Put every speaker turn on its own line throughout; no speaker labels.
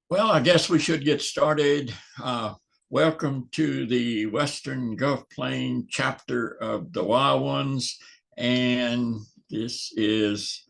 Well, I guess we should get started. Welcome to the Western Gulf Plain chapter of the Wild Ones. And this is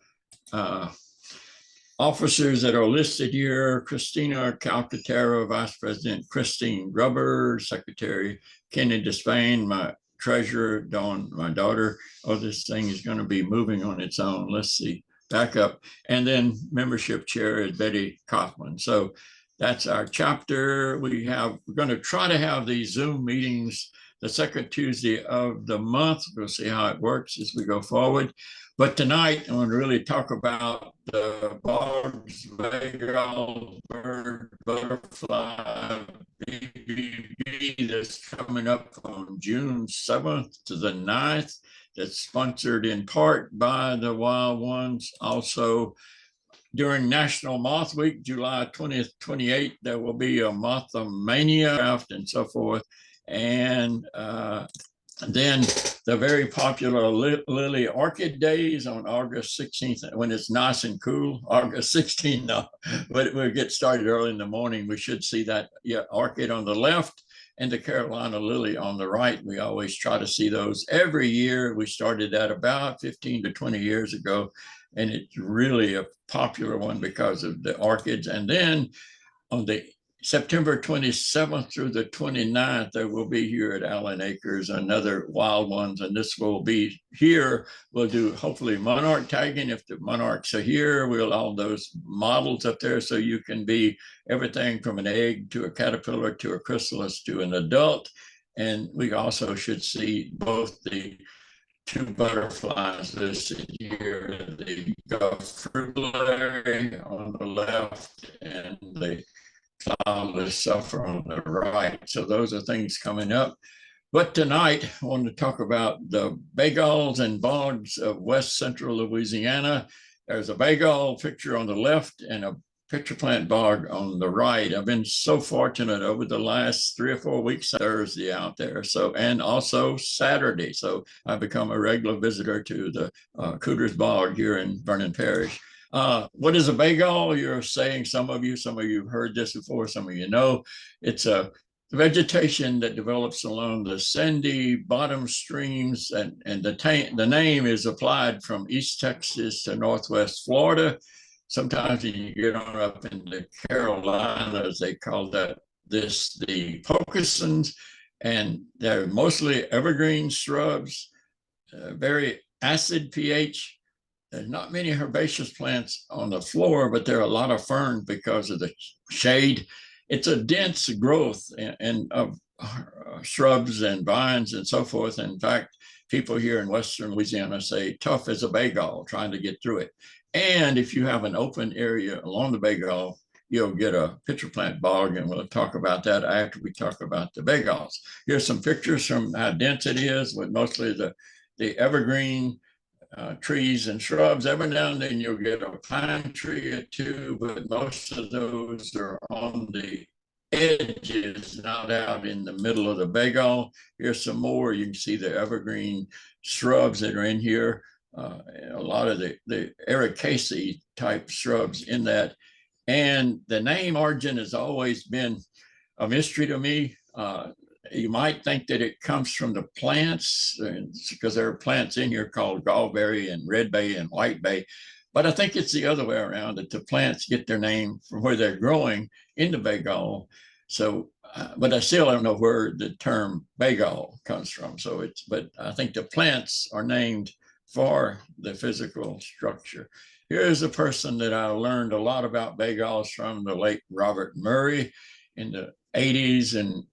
officers that are listed here: Christina Calcaterra, Vice President Christine Grubber, Secretary Kenny Despain, my treasurer, Dawn, my daughter. Oh, this thing is going to be moving on its own. Let's see, back up. And then membership chair is Betty Kaufman. So that's our chapter. We're going to try to have these Zoom meetings the second Tuesday of the month. We'll see how it works as we go forward. But tonight, I want to really talk about the Bogs, Baygalls, bird, butterfly, BBB that's coming up on June 7th to the 9th. That's sponsored in part by the Wild Ones. Also, during National Moth Week, July 20th, 28th, there will be a Mothomania and so forth. And then the very popular Lily Orchid Days on August 16th, when it's nice and cool, August 16th, no, but we'll get started early in the morning. We should see that orchid on the left and the Carolina lily on the right. We always try to see those every year. We started that about 15 to 20 years ago, and it's really a popular one because of the orchids. And then on the September 27th through the 29th, there will be here at Allen Acres another Wild Ones, and this will be here. We'll do hopefully monarch tagging. If the monarchs are here, we'll all those models up there so you can be everything from an egg to a caterpillar to a chrysalis to an adult. And we also should see both the two butterflies listed here, the frugillary on the left and the cloudless sulfur on the right. So those are things coming up. But tonight, I want to talk about the Baygalls and Bogs of West Central Louisiana. There's a Baygall picture on the left and a pitcher plant bog on the right. I've been so fortunate over the last 3 or 4 weeks, Thursday out there. So, and also Saturday. So I've become a regular visitor to the Cooters Bog here in Vernon Parish. What is a Baygall? You're saying, some of you have heard this before, some of you know. It's a vegetation that develops along the sandy bottom streams, and the name is applied from East Texas to Northwest Florida. Sometimes when you get on up in the Carolinas, they call the Pocusons, and they're mostly evergreen shrubs, very acid pH. There's not many herbaceous plants on the floor, but there are a lot of ferns because of the shade. It's a dense growth of shrubs and vines and so forth. In fact, people here in Western Louisiana say tough as a Baygall, trying to get through it. And if you have an open area along the Baygall, you'll get a pitcher plant bog, and we'll talk about that after we talk about the Baygalls. Here's some pictures from how dense it is with mostly the evergreen trees and shrubs. Every now and then you'll get a pine tree or two, but most of those are on the edges, not out in the middle of the Baygall. Here's some more. You can see the evergreen shrubs that are in here. A lot of the Ericaceae type shrubs in that. And the name origin has always been a mystery to me. You might think that it comes from the plants, because there are plants in here called gallberry and red bay and white bay. But I think it's the other way around, that the plants get their name from where they're growing in the Baygall. So, but I still don't know where the term Baygall comes from. But I think the plants are named for the physical structure. Here's a person that I learned a lot about Baygalls from, the late Robert Murray, in the 80s, and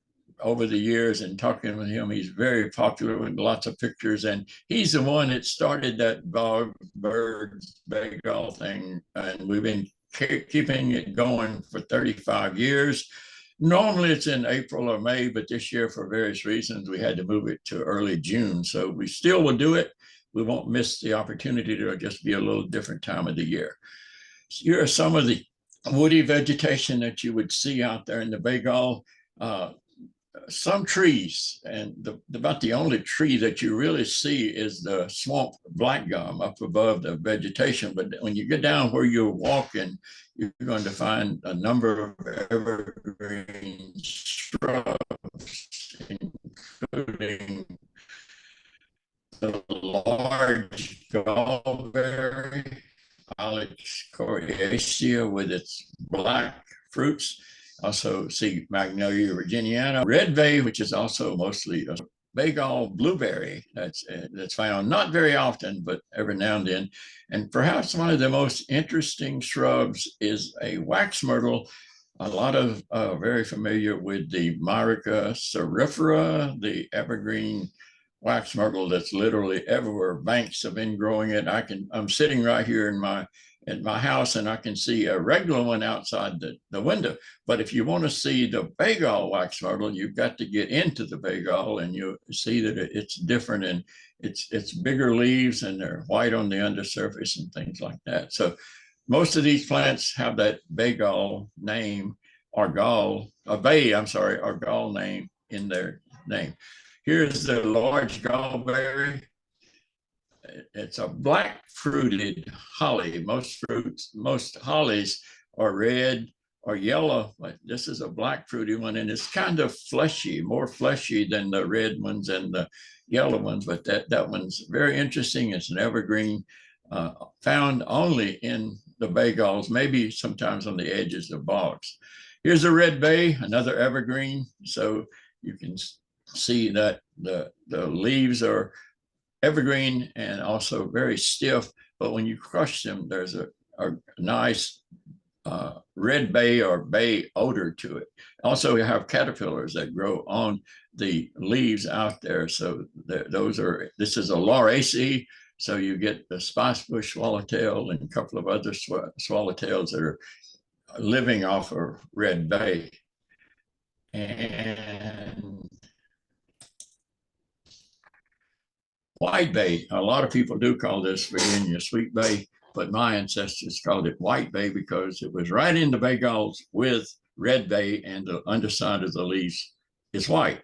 over the years, and talking with him, he's very popular with lots of pictures, and he's the one that started that bog birds Baygall thing, and we've been keeping it going for 35 years. Normally it's in April or May, but this year, for various reasons, we had to move it to early June. So we still will do it. We won't miss the opportunity to just be a little different time of the year. So here are some of the woody vegetation that you would see out there in the Baygall. some trees, and about the only tree that you really see is the swamp black gum up above the vegetation. But when you get down where you're walking, you're going to find a number of evergreen shrubs, including the large gallberry, Alex coriacea, with its black fruits. Also see Magnolia virginiana, red bay, which is also mostly a Baygall blueberry that's found not very often, but every now and then. And perhaps one of the most interesting shrubs is a wax myrtle. A lot of very familiar with the Myrica cerifera, the evergreen wax myrtle that's literally everywhere. Banks have been growing it. I'm sitting right here in my house, and I can see a regular one outside the window. But if you want to see the Baygall wax myrtle, you've got to get into the Baygall, and you see that it's different, and it's bigger leaves, and they're white on the undersurface and things like that. So most of these plants have that Baygall name, or gall, a bay, I'm sorry, or gall name in their name. Here's the large gallberry. It's a black fruited holly. Most hollies are red or yellow, but this is a black fruited one, and it's kind of fleshy, more fleshy than the red ones and the yellow ones. But that one's very interesting. It's an evergreen, found only in the Baygalls, maybe sometimes on the edges of bogs. Here's a red bay, another evergreen. So you can see that the leaves are evergreen and also very stiff, but when you crush them, there's a nice red bay or bay odor to it. Also, we have caterpillars that grow on the leaves out there. So this is a Lauraceae, so you get the spicebush swallowtail and a couple of other swallowtails that are living off of red bay. And white bay, a lot of people do call this Virginia sweet bay, but my ancestors called it white bay because it was right in the Baygalls with red bay, and the underside of the leaves is white.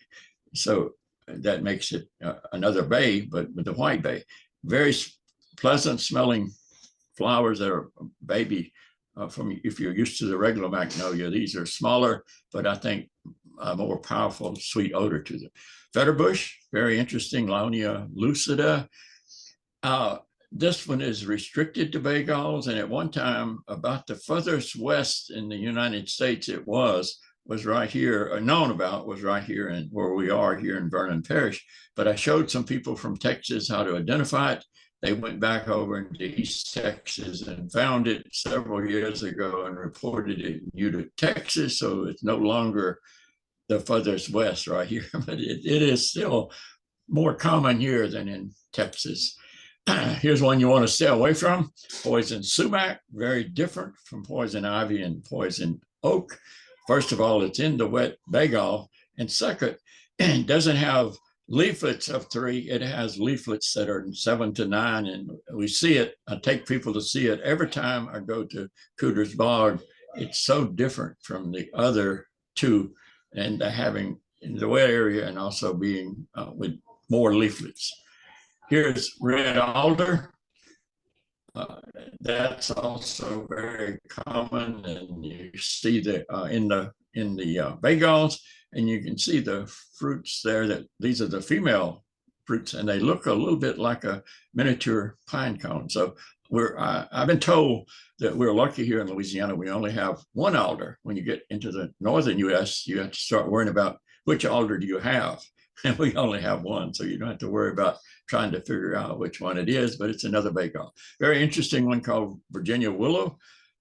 So that makes it another bay, but with the white bay. Very pleasant smelling flowers that are baby from, if you're used to the regular magnolia. These are smaller, but I think a more powerful sweet odor to them. Fetterbush, very interesting, Launia lucida. This one is restricted to Baygalls, and at one time, about the furthest west in the United States it was right here, known about was right here in where we are here in Vernon Parish. But I showed some people from Texas how to identify it. They went back over into East Texas and found it several years ago and reported it in Texas, so it's no longer the furthest west right here, but it is still more common here than in Texas. Here's one you want to stay away from, poison sumac, very different from poison ivy and poison oak. First of all, it's in the wet Baygall, and second, it doesn't have leaflets of 3. It has leaflets that are 7 to 9, and we see it. I take people to see it every time I go to Cooter's Bog. It's so different from the other 2, and having in the wet area and also being with more leaflets. Here's red alder. That's also very common, and you see that in the Baygalls, and you can see the fruits there. That these are the female fruits, and they look a little bit like a miniature pine cone. So I've been told that we're lucky here in Louisiana. We only have one alder. When you get into the northern U.S., you have to start worrying about which alder do you have, and we only have one, so you don't have to worry about trying to figure out which one it is, but it's another Baygall. Very interesting one called Virginia willow,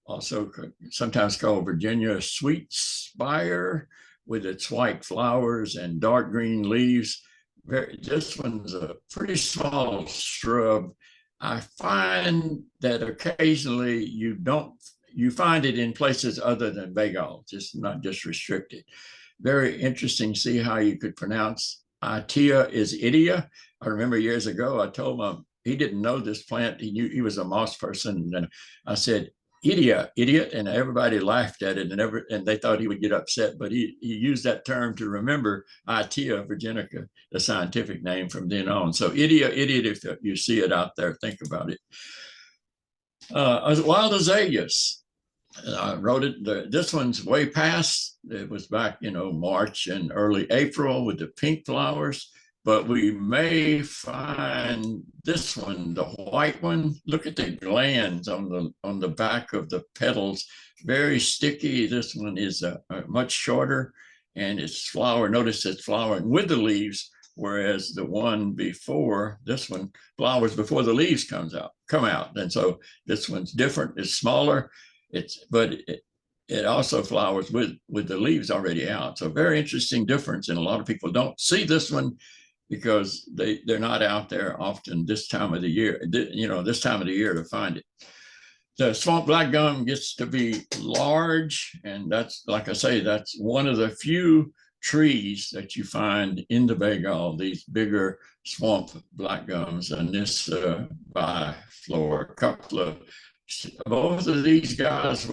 also sometimes called Virginia sweet spire, with its white flowers and dark green leaves. This one's a pretty small shrub. I find that occasionally you find it in places other than Baygalls, just not just restricted. Very interesting to see how you could pronounce Itea is Idia. I remember years ago, I told him he didn't know this plant. He knew he was a moss person. And I said, idiot, and everybody laughed at it, and they thought he would get upset, but he used that term to remember Itea virginica, the scientific name from then on. So idiot, if you see it out there, think about it. Wild azaleas. I wrote it. This one's way past. It was back, March and early April with the pink flowers. But we may find this one, the white one. Look at the glands on the back of the petals, very sticky. This one is much shorter, and it's flower. Notice it's flowering with the leaves, whereas the one before this one flowers before the leaves come out. And so this one's different. It's smaller. But it also flowers with the leaves already out. So very interesting difference. And a lot of people don't see this one because they're not out there often this time of the year, this time of the year to find it. The swamp black gum gets to be large, and that's, like I say, that's one of the few trees that you find in the Baygall, these bigger swamp black gums, and this by Flora. Both of these guys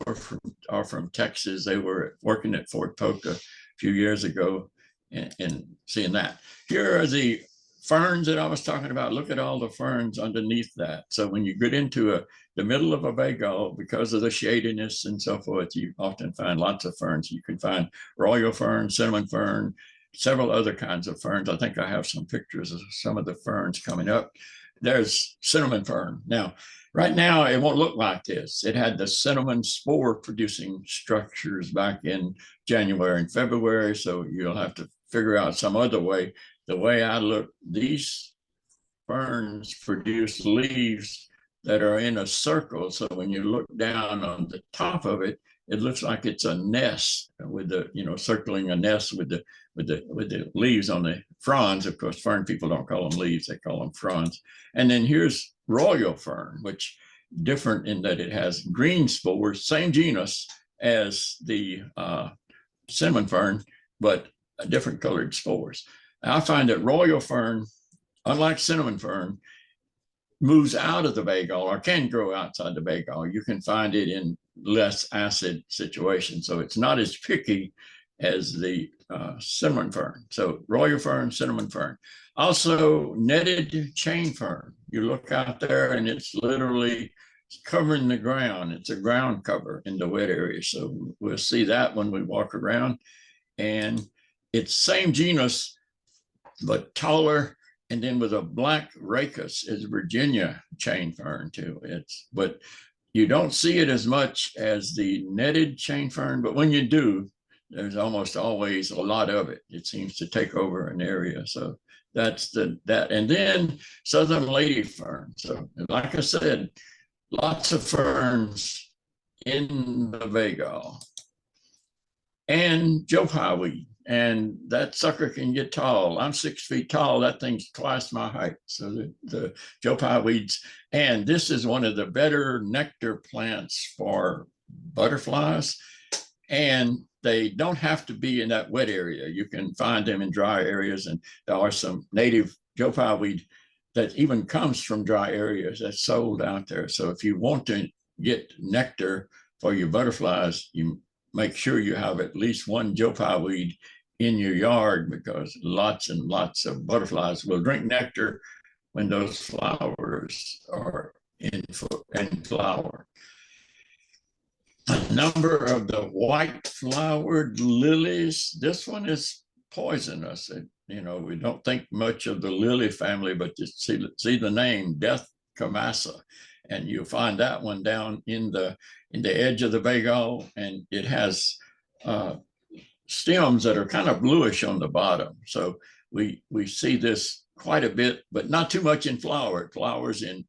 are from Texas. They were working at Fort Polk a few years ago and seeing that. Here are the ferns that I was talking about. Look at all the ferns underneath that. So when you get into the middle of a Baygall, because of the shadiness and so forth, you often find lots of ferns. You can find royal fern, cinnamon fern, several other kinds of ferns. I think I have some pictures of some of the ferns coming up. There's cinnamon fern. Now, right now, it won't look like this. It had the cinnamon spore producing structures back in January and February, so you'll have to figure out some other way. The way I look, these ferns produce leaves that are in a circle. So when you look down on the top of it, it looks like it's a nest with the, circling a nest with the leaves on the fronds. Of course, fern people don't call them leaves, they call them fronds. And then here's royal fern, which different in that it has green spores, same genus as the cinnamon fern, but different colored spores. I find that royal fern, unlike cinnamon fern, moves out of the Baygall or can grow outside the Baygall. You can find it in less acid situations. So it's not as picky as the cinnamon fern. So royal fern, cinnamon fern. Also netted chain fern. You look out there and it's literally covering the ground. It's a ground cover in the wet area. So we'll see that when we walk around. And it's same genus, but taller, and then with a black rachis is Virginia chain fern too. But you don't see it as much as the netted chain fern, but when you do, there's almost always a lot of it. It seems to take over an area. So that's that. And then southern lady fern. So like I said, lots of ferns in the Baygalls. And Joe Pye weed. And that sucker can get tall. I'm 6 feet tall. That thing's twice my height. So the Joe Pye weeds. And this is one of the better nectar plants for butterflies. And they don't have to be in that wet area. You can find them in dry areas. And there are some native Joe Pye weed that even comes from dry areas that's sold out there. So if you want to get nectar for your butterflies, you make sure you have at least one Joe Pye weed in your yard, because lots and lots of butterflies will drink nectar when those flowers are in flower. A number of the white flowered lilies. This one is poisonous. We don't think much of the lily family, but just see the name, Death Camassa, and you'll find that one down in the edge of the Baygall, and it has stems that are kind of bluish on the bottom. So we see this quite a bit, but not too much in flower. It flowers in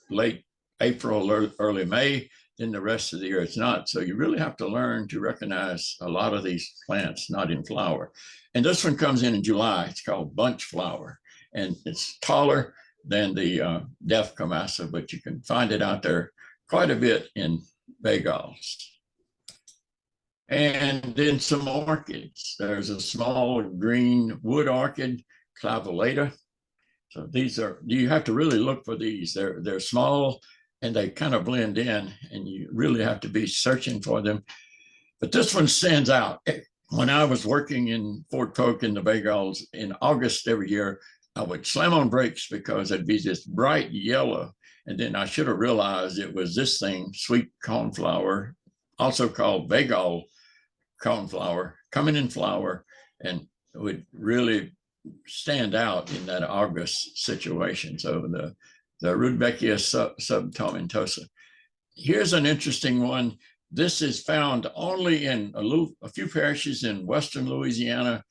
late April or early May. Then the rest of the year it's not. So you really have to learn to recognize a lot of these plants not in flower. And this one comes in July. It's called bunch flower, and it's taller than the Death Camassa, but you can find it out there quite a bit in Baygalls. And then some orchids. There's a small green wood orchid, clavulata. So you have to really look for these. They're small and they kind of blend in, and you really have to be searching for them. But this one stands out. When I was working in Fort Polk in the Baygalls in August every year, I would slam on brakes because it'd be this bright yellow. And then I should have realized it was this thing, sweet cornflower, also called Baygall cornflower, coming in flower, and would really stand out in that August situation. So the Rudbeckia subtomentosa. Here's an interesting one. This is found only in a few parishes in western Louisiana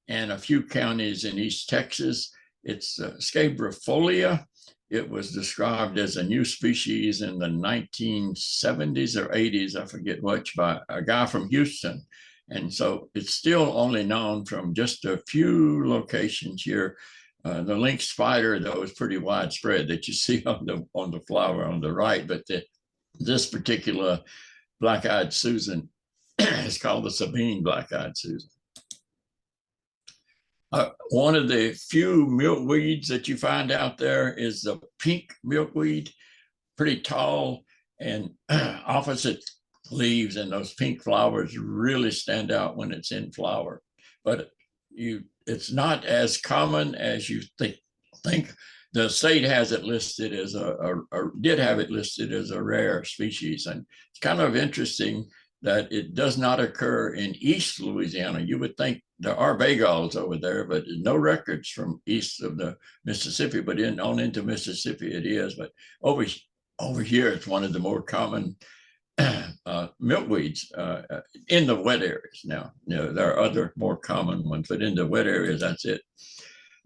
and a few counties in East Texas. It's Scabrifolia. It was described as a new species in the 1970s or 80s, I forget which, by a guy from Houston. And so it's still only known from just a few locations here. The lynx spider, though, is pretty widespread that you see on the flower on the right, but this particular black-eyed Susan is called the Sabine black-eyed Susan. One of the few milkweeds that you find out there is the pink milkweed, pretty tall, and opposite leaves, and those pink flowers really stand out when it's in flower. But it's not as common as you think. The state has it listed as did have it listed as a rare species, and it's kind of interesting that it does not occur in East Louisiana. You would think there are Baygalls over there, but no records from east of the Mississippi, but on into Mississippi it is. But over here, it's one of the more common milkweeds in the wet areas. Now, there are other more common ones, but in the wet areas, that's it.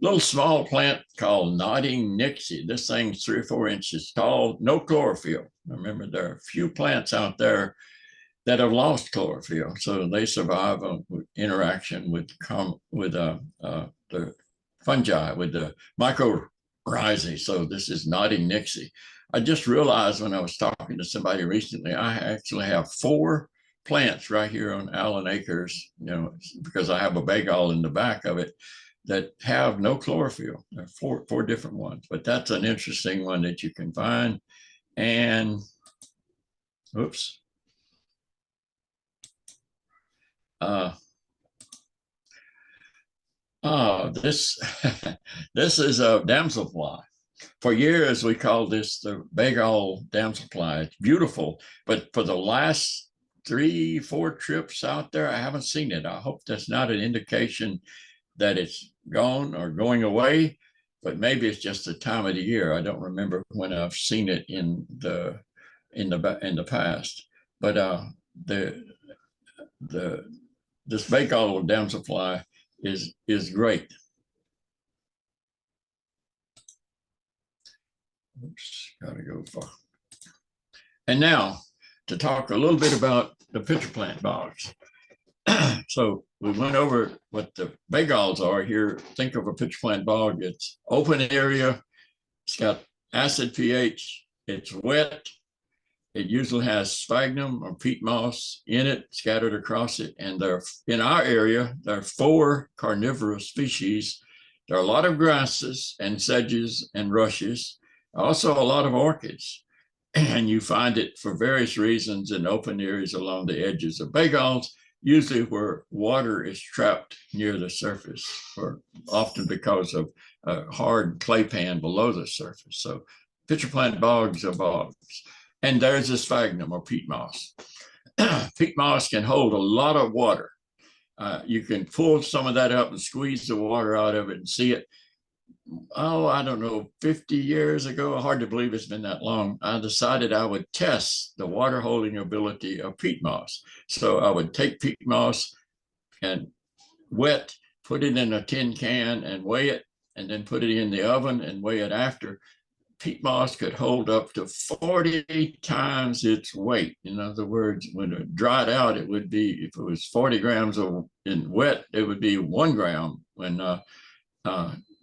Little small plant called nodding nixie. This thing's 3 or 4 inches tall, no chlorophyll. Remember, there are a few plants out there that have lost chlorophyll, so they survive interaction with the fungi, with the mycorrhizae. So this is nodding nixie. I just realized when I was talking to somebody recently, I actually have 4 plants right here on Allen Acres, because I have a Baygall in the back of it, that have no chlorophyll. There are four different ones, but that's an interesting one that you can find. And oops. This this is a damselfly. For years, we called this the Baygall damselfly. It's beautiful, but for the last 3, 4 trips out there, I haven't seen it. I hope that's not an indication that it's gone or going away, but maybe it's just the time of the year. I don't remember when I've seen it in the past. But this Baygall damselfly is great. Oops, gotta go far. And now to talk a little bit about the pitcher plant bogs. So we went over what the Baygalls are here. Think of a pitcher plant bog. It's open area. It's got acid pH. It's wet. It usually has sphagnum or peat moss in it, scattered across it. And in our area, there are 4 carnivorous species. There are a lot of grasses and sedges and rushes, also a lot of orchids. And you find it for various reasons in open areas along the edges of Baygalls, usually where water is trapped near the surface, or often because of a hard clay pan below the surface. So pitcher plant bogs are bogs. And there's the sphagnum or peat moss. Peat moss can hold a lot of water. You can pull some of that up and squeeze the water out of it and see it. Oh, I don't know, 50 years ago, hard to believe it's been that long, I decided I would test the water holding ability of peat moss. So I would take peat moss and wet, put it in a tin can and weigh it, and then put it in the oven and weigh it after. Peat moss could hold up to 40 times its weight. In other words, when it dried out, it would be, if it was 40 grams in wet, it would be 1 gram when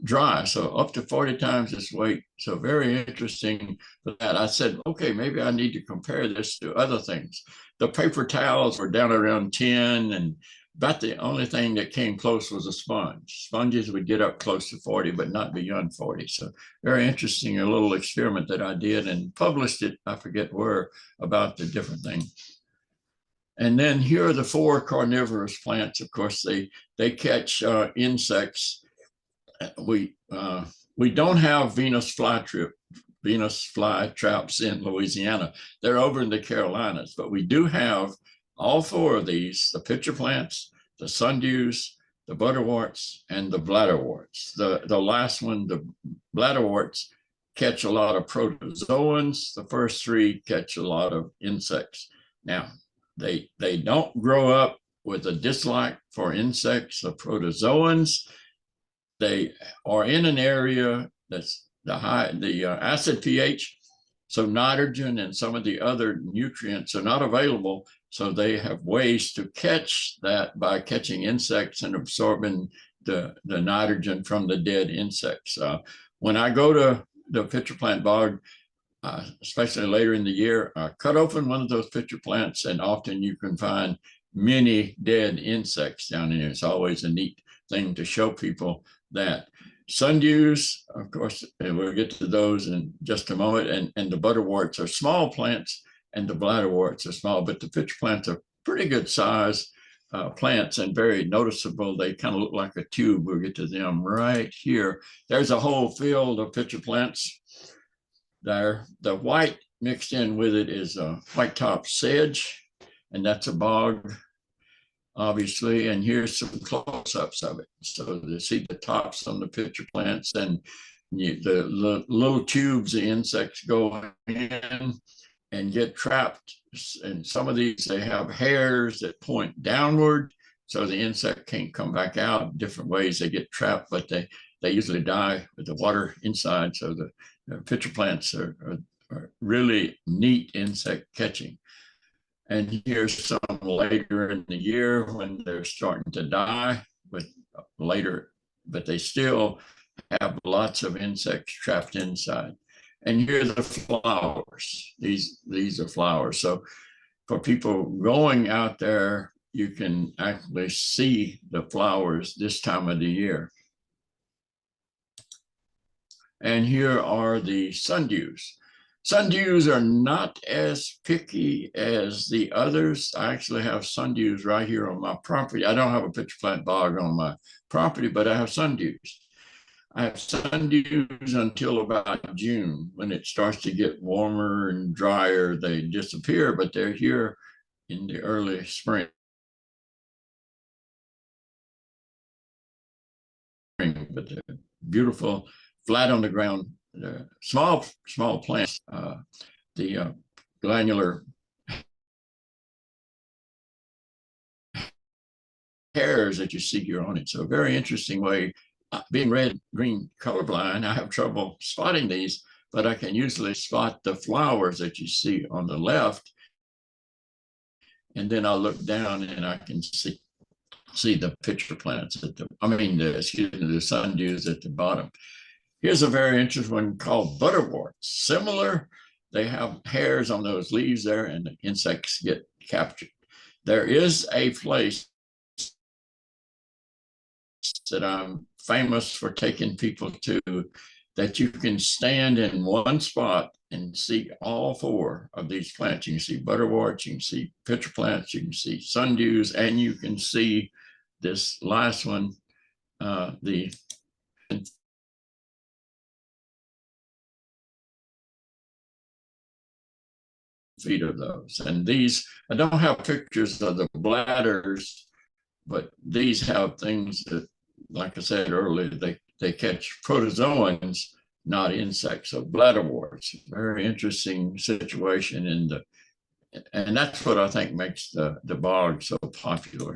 dry. So up to 40 times its weight. So very interesting for that. I said, okay, maybe I need to compare this to other things. The paper towels were down around 10, and About the only thing that came close was a sponge. Sponges would get up close to 40, but not beyond 40. So very interesting, a little experiment that I did and published it, I forget where, about the different things. And then here are the four carnivorous plants. Of course, they catch insects. We don't have Venus flytraps in Louisiana. They're over in the Carolinas, but we do have all four of these: the pitcher plants, the sundews, the butterworts, and the bladderworts. The last one, the bladderworts, catch a lot of protozoans. The first three catch a lot of insects. Now, they don't grow up with a dislike for insects or protozoans. They are in an area that's the acid pH, so nitrogen and some of the other nutrients are not available. So they have ways to catch that by catching insects and absorbing the nitrogen from the dead insects. When I go to the pitcher plant bog, especially later in the year, cut open one of those pitcher plants, and often you can find many dead insects down in there. It's always a neat thing to show people that. Sundews, of course, and we'll get to those in just a moment, and the butterworts are small plants, and the bladderworts are small, but the pitcher plants are pretty good size plants and very noticeable. They kind of look like a tube. We'll get to them right here. There's a whole field of pitcher plants there. The white mixed in with it is a white top sedge, and that's a bog, obviously. And here's some close-ups of it. So you see the tops on the pitcher plants, and the little tubes the insects go in and get trapped. And some of these, they have hairs that point downward, so the insect can't come back out. Different ways they get trapped, but they usually die with the water inside. So the pitcher plants are really neat insect catching. And here's some later in the year when they're starting to die, but they still have lots of insects trapped inside. And here are the flowers. These are flowers. So for people going out there, you can actually see the flowers this time of the year. And here are the sundews. Sundews are not as picky as the others. I actually have sundews right here on my property. I don't have a pitcher plant bog on my property, but I have sundews. I have sundews until about June. When it starts to get warmer and drier, they disappear, but they're here in the early spring. But they're beautiful, flat on the ground, small plants. The glandular hairs that you see here on it. So a very interesting way. Being red-green colorblind, I have trouble spotting these, but I can usually spot the flowers that you see on the left. And then I'll look down and I can see the pitcher plants the sundews at the bottom. Here's a very interesting one called butterworts. Similar, they have hairs on those leaves there, and the insects get captured. There is a place that I'm famous for taking people to, that you can stand in one spot and see all four of these plants. You can see butterworts, you can see pitcher plants, you can see sundews, and you can see this last one, the feet of those. And these, I don't have pictures of the bladders, but these have things that, like I said earlier, they catch protozoans, not insects. So bladderworts, very interesting situation and that's what I think makes the bog so popular.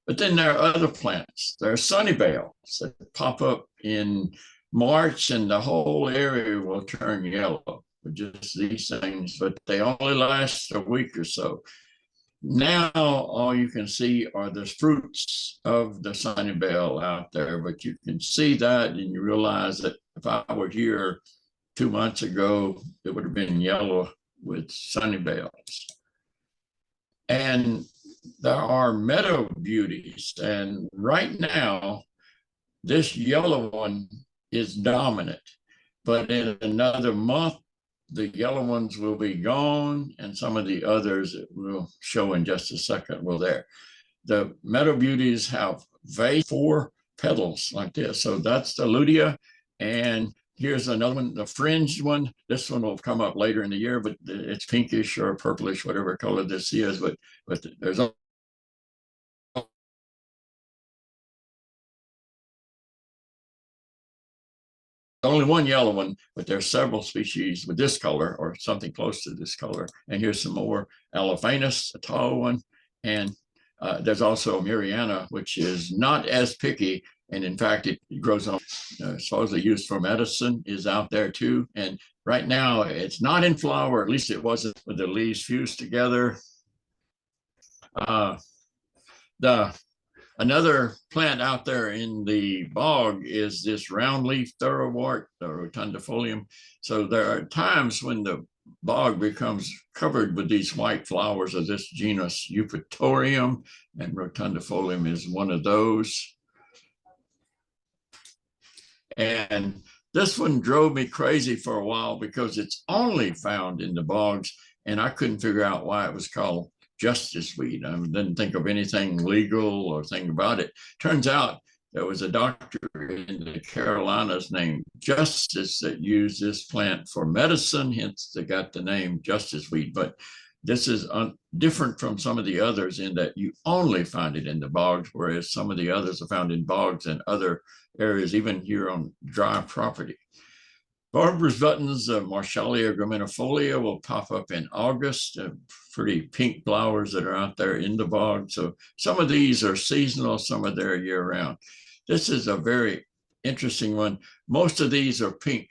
But then there are other plants. There are sunnyballs that pop up in March, and the whole area will turn yellow with just these things, but they only last a week or so. Now, all you can see are the fruits of the sunnybell out there, but you can see that and you realize that if I were here 2 months ago, it would have been yellow with sunnybells. And there are meadow beauties, and right now, this yellow one is dominant. But in another month, the yellow ones will be gone, and some of the others that we'll show in just a second will there. The meadow beauties have four petals like this. So that's the lutea. And here's another one, the fringed one. This one will come up later in the year, but it's pinkish or purplish, whatever color this is. But there's only one yellow one, but there's several species with this color or something close to this color. And here's some more Aliphanus, a tall one. And there's also Muriana, which is not as picky. And in fact, it grows on, supposedly used for medicine, is out there too. And right now, it's not in flower, at least it wasn't, with the leaves fused together. Another plant out there in the bog is this roundleaf thoroughwort, the rotundifolium. So there are times when the bog becomes covered with these white flowers of this genus Eupatorium, and rotundifolium is one of those. And this one drove me crazy for a while because it's only found in the bogs, and I couldn't figure out why it was called justice weed. I didn't think of anything legal or thing about it. Turns out there was a doctor in the Carolinas named Justice that used this plant for medicine, hence they got the name justice weed. But this is different from some of the others in that you only find it in the bogs, whereas some of the others are found in bogs and other areas, even here on dry property. Barber's buttons, Marshallia graminifolia, will pop up in August. Pretty pink flowers that are out there in the bog. So some of these are seasonal, some of them are year round. This is a very interesting one. Most of these are pink,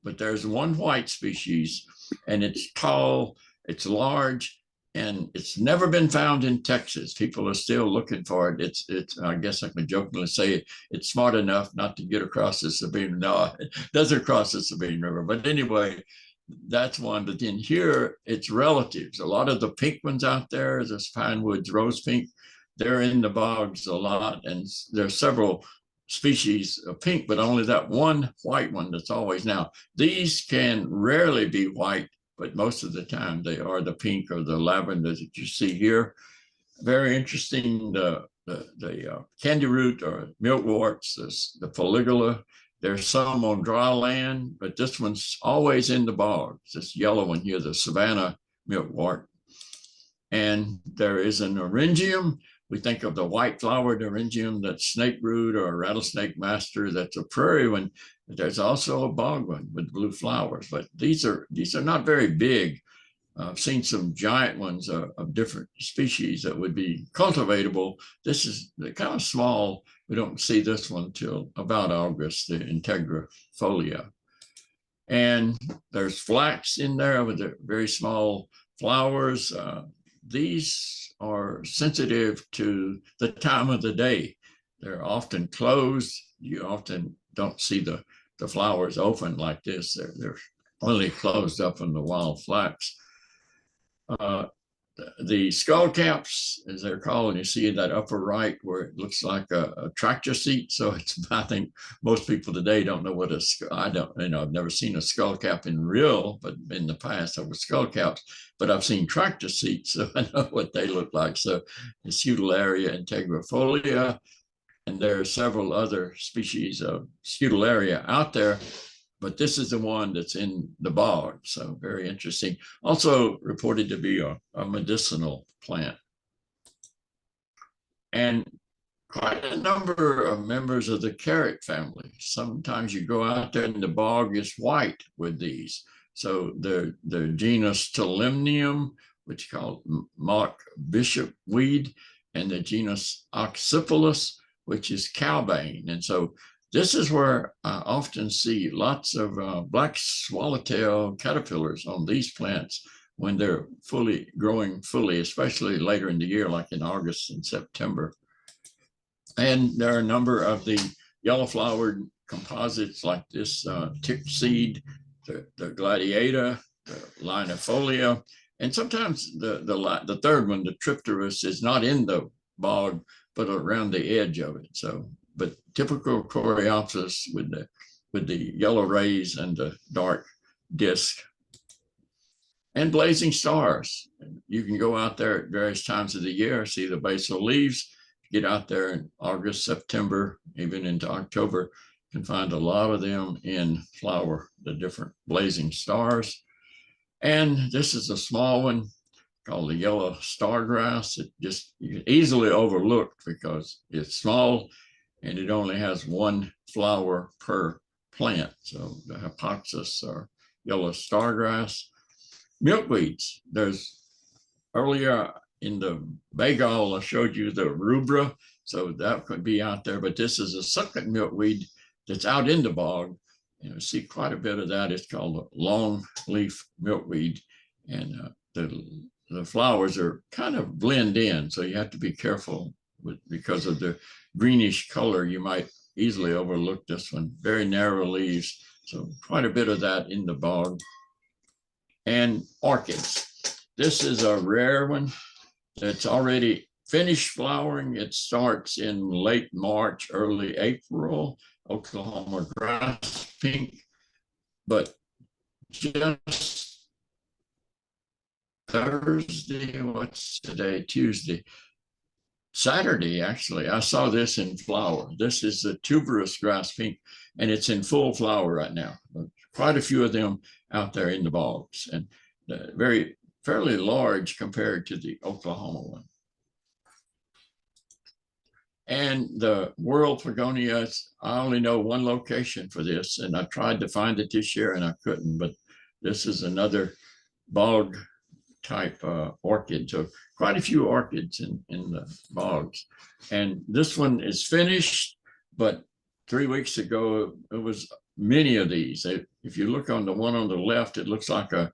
but there's one white species, and it's tall, it's large, and it's never been found in Texas. People are still looking for it. It's I guess I can jokingly say it's smart enough not to get across the Sabine. No, it doesn't cross the Sabine River. But anyway, that's one. But then here, it's relatives. A lot of the pink ones out there, this pine woods rose pink, they're in the bogs a lot. And there's several species of pink, but only that one white one that's always. Now, these can rarely be white, but most of the time they are the pink or the lavender that you see here. Very interesting, the candy root or milkworts, the Polygola. There's some on dry land, but this one's always in the bogs. This yellow one here, the Savannah milkwort. And there is an Orangium. We think of the white flowered Orangium, that's snake root or rattlesnake master, that's a prairie one. There's also a bog one with blue flowers, but these are not very big. I've seen some giant ones of different species that would be cultivatable. This is kind of small. We don't see this one till about August, the Integrafolia. And there's flax in there with the very small flowers. These are sensitive to the time of the day. They're often closed. You often don't see the flowers open like this. They're only closed up in the wild flax. The skull caps, as they're called, and you see in that upper right where it looks like a tractor seat. So it's, I think most people today don't know what I don't, I've never seen a skull cap in real, but in the past there were skull caps, but I've seen tractor seats, so I know what they look like. So the Scutellaria integrifolia, and there are several other species of Scutellaria out there, but this is the one that's in the bog. So very interesting. Also reported to be a medicinal plant. And quite a number of members of the carrot family. Sometimes you go out there and the bog is white with these. So the genus Telemnium, which is called mock bishop weed, and the genus Oxypilus, which is cowbane. And so this is where I often see lots of black swallowtail caterpillars on these plants when they're growing fully, especially later in the year, like in August and September. And there are a number of the yellow flowered composites like this tick seed, the gladiata, the linifolia, And sometimes the third one, the Tripterus, is not in the bog, but around the edge of it. So, but typical Coreopsis with the yellow rays and the dark disc. And blazing stars. You can go out there at various times of the year, see the basal leaves. Get out there in August, September, even into October, you can find a lot of them in flower, the different blazing stars. And this is a small one called the yellow stargrass. It just easily overlooked because it's small and it only has one flower per plant. So the hypoxis or yellow stargrass. Milkweeds. There's earlier in the Baygall, I showed you the rubra, so that could be out there, but this is a succulent milkweed that's out in the bog. You see quite a bit of that. It's called a long leaf milkweed, and the flowers are kind of blend in, so you have to be careful because of the greenish color. You might easily overlook this one. Very narrow leaves, so quite a bit of that in the bog. And orchids. This is a rare one that's already finished flowering. It starts in late March, early April, Oklahoma grass pink, but just Thursday, what's today, Tuesday, Saturday, actually, I saw this in flower. This is the tuberous grass pink, and it's in full flower right now. Quite a few of them out there in the bogs, and fairly large compared to the Oklahoma one. And the world begonias, I only know one location for this, and I tried to find it this year and I couldn't, but this is another bog type orchid. So quite a few orchids in the bogs. And this one is finished, but 3 weeks ago, it was many of these. If you look on the one on the left, it looks like a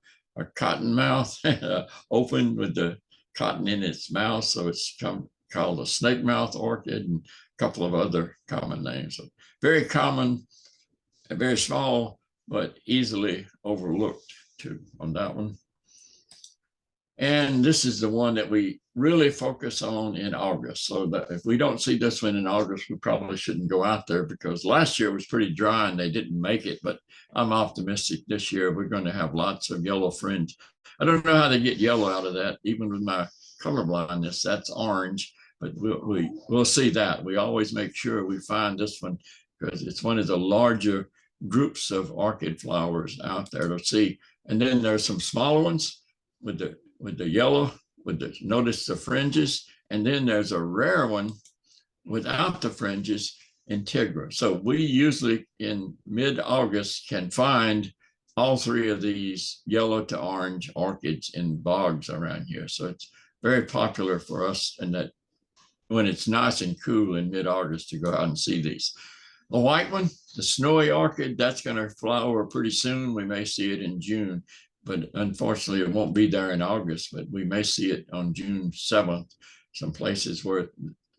cottonmouth open with the cotton in its mouth. So it's called a snake mouth orchid, and a couple of other common names. So very common, very small, but easily overlooked too on that one. And this is the one that we really focus on in August. So that if we don't see this one in August, we probably shouldn't go out there, because last year was pretty dry and they didn't make it. But I'm optimistic this year we're going to have lots of yellow fringe. I don't know how they get yellow out of that, even with my color blindness. That's orange, but we'll see that. We always make sure we find this one because it's one of the larger groups of orchid flowers out there to see. And then there's some smaller ones with the yellow, notice the fringes, and then there's a rare one without the fringes, Integra. So we usually in mid-August can find all three of these yellow to orange orchids in bogs around here. So it's very popular for us, and that when it's nice and cool in mid-August to go out and see these. The white one, the snowy orchid, that's going to flower pretty soon. We may see it in June, but unfortunately it won't be there in August, but we may see it on June 7th, some places where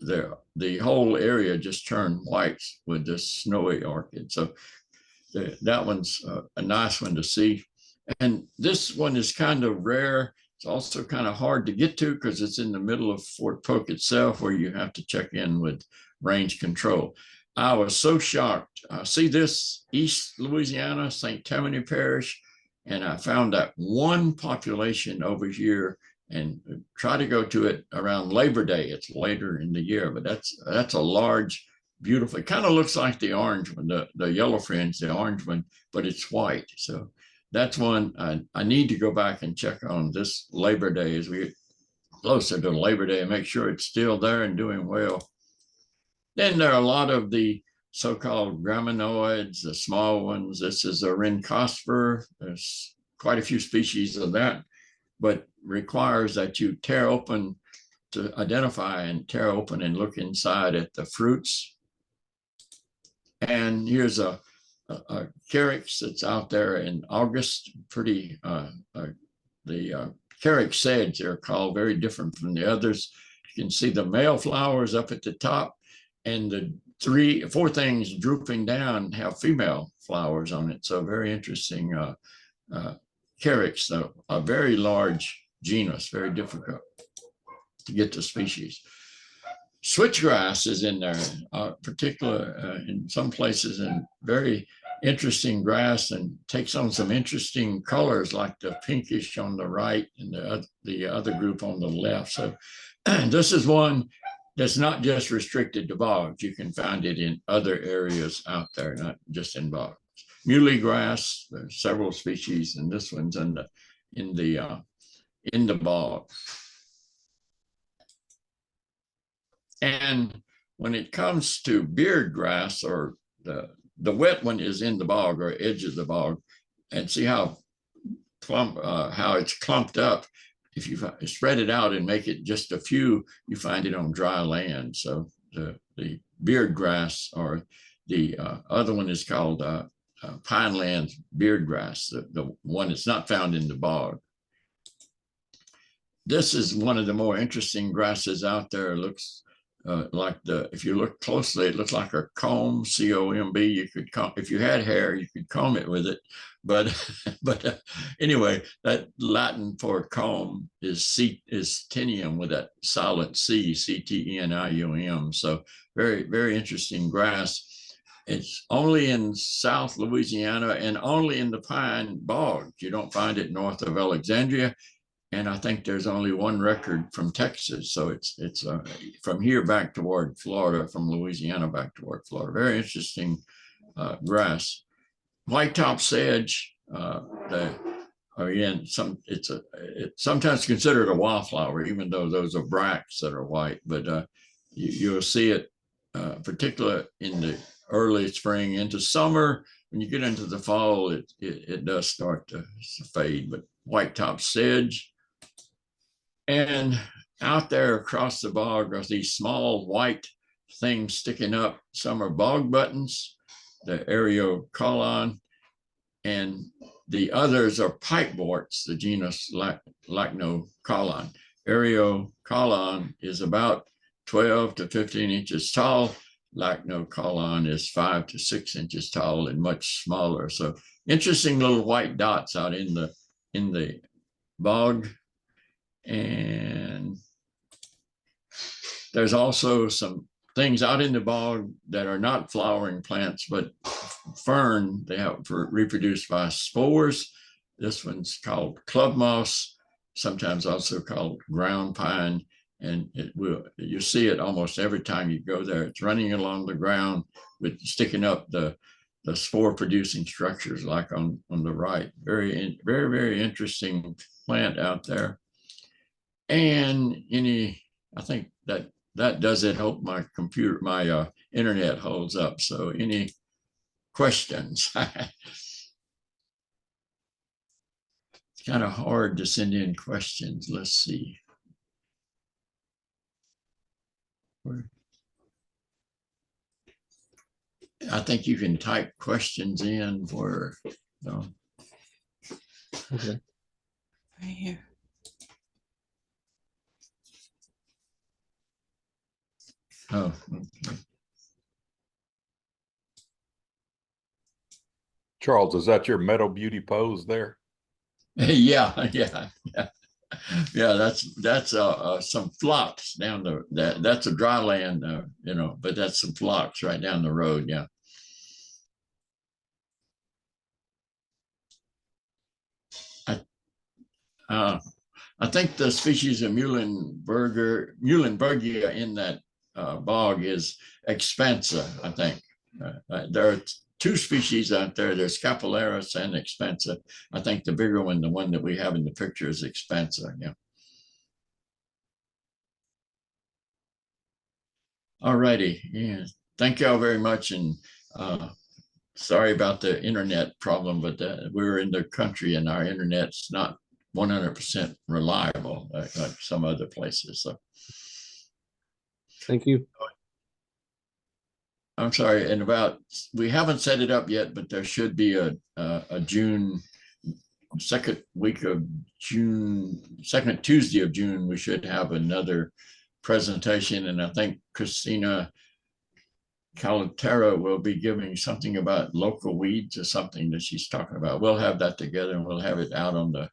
the whole area just turned white with this snowy orchid. So that one's a nice one to see. And this one is kind of rare. It's also kind of hard to get to because it's in the middle of Fort Polk itself, where you have to check in with range control. I was so shocked. I see this East Louisiana, St. Tammany Parish, and I found that one population over here and try to go to it around Labor Day. It's later in the year, but that's a large, beautiful, it kind of looks like the orange one, the yellow fringe, the orange one, but it's white. So that's one I need to go back and check on this Labor Day as we get closer to Labor Day and make sure it's still there and doing well. Then there are a lot of the so-called graminoids, the small ones. This is a rhencosper. There's quite a few species of that, but requires that you tear open to identify and tear open and look inside at the fruits. And here's a carex that's out there in August. Pretty, the carex sedge, they're called, very different from the others. You can see the male flowers up at the top, and the 4 things drooping down have female flowers on it. So very interesting carex, though, a very large genus, very difficult to get the species. Switchgrass is in there, particular in some places, and very interesting grass, and takes on some interesting colors like the pinkish on the right and the other group on the left. So this is one that's not just restricted to bogs. You can find it in other areas out there, not just in bogs. Muley grass, there's several species, and this one's in the bog. And when it comes to beard grass, or the wet one is in the bog or edge of the bog, and see how it's clumped up. If you spread it out and make it just a few, you find it on dry land. So the beard grass, or the other one is called pineland beard grass, the one that's not found in the bog. This is one of the more interesting grasses out there. It looks like if you look closely, it looks like a comb, C-O-M-B. You could if you had hair, you could comb it with it. But anyway, that Latin for comb is tinium, with that silent C, C-T-E-N-I-U-M. So very, very interesting grass. It's only in South Louisiana and only in the pine bog. You don't find it north of Alexandria. And I think there's only one record from Texas. So it's from here back toward Florida, from Louisiana back toward Florida. Very interesting grass. White-top sedge, again, it's sometimes considered a wildflower, even though those are bracts that are white. But you'll see it, particularly in the early spring into summer. When you get into the fall, it does start to fade. But white-top sedge. And out there across the bog are these small white things sticking up. Some are bog buttons, the Areocolon, and the others are pipeworts, the genus Lycnocolon. Areocolon is about 12 to 15 inches tall. Lycnocolon is 5 to 6 inches tall and much smaller. So interesting little white dots out in the bog. And there's also some things out in the bog that are not flowering plants, but fern. They have reproduced by spores. This one's called club moss, sometimes also called ground pine. And you see it almost every time you go there. It's running along the ground with sticking up the spore producing structures, like on the right. Very, very, very interesting plant out there. And I think that does it. Hope my internet holds up. So any questions? It's kind of hard to send in questions. Let's see. I think you can type questions in for,
Okay.
Right here.
Oh, okay.
Charles, is that your Meadow Beauty pose there?
Yeah. That's some flocks down that's a dry land, but that's some flocks right down the road. Yeah. I think the species of Muhlenbergia in that bog is expansa, I think. There are two species out there. There's Scapullaris and expansa. I think the bigger one, the one that we have in the picture, is expansa. Yeah. All righty. Yeah. Thank y'all very much. And sorry about the internet problem, but we're in the country and our internet's not 100% reliable like some other places. So
Thank you.
I'm sorry. And we haven't set it up yet, but there should be a second Tuesday of June, we should have another presentation. And I think Christina Calitera will be giving something about local weeds or something that she's talking about. We'll have that together and we'll have it out on the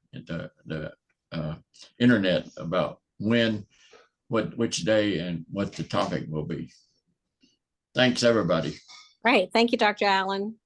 internet about when, which day, and what the topic will be. Thanks, everybody.
Right. Thank you, Dr. Allen.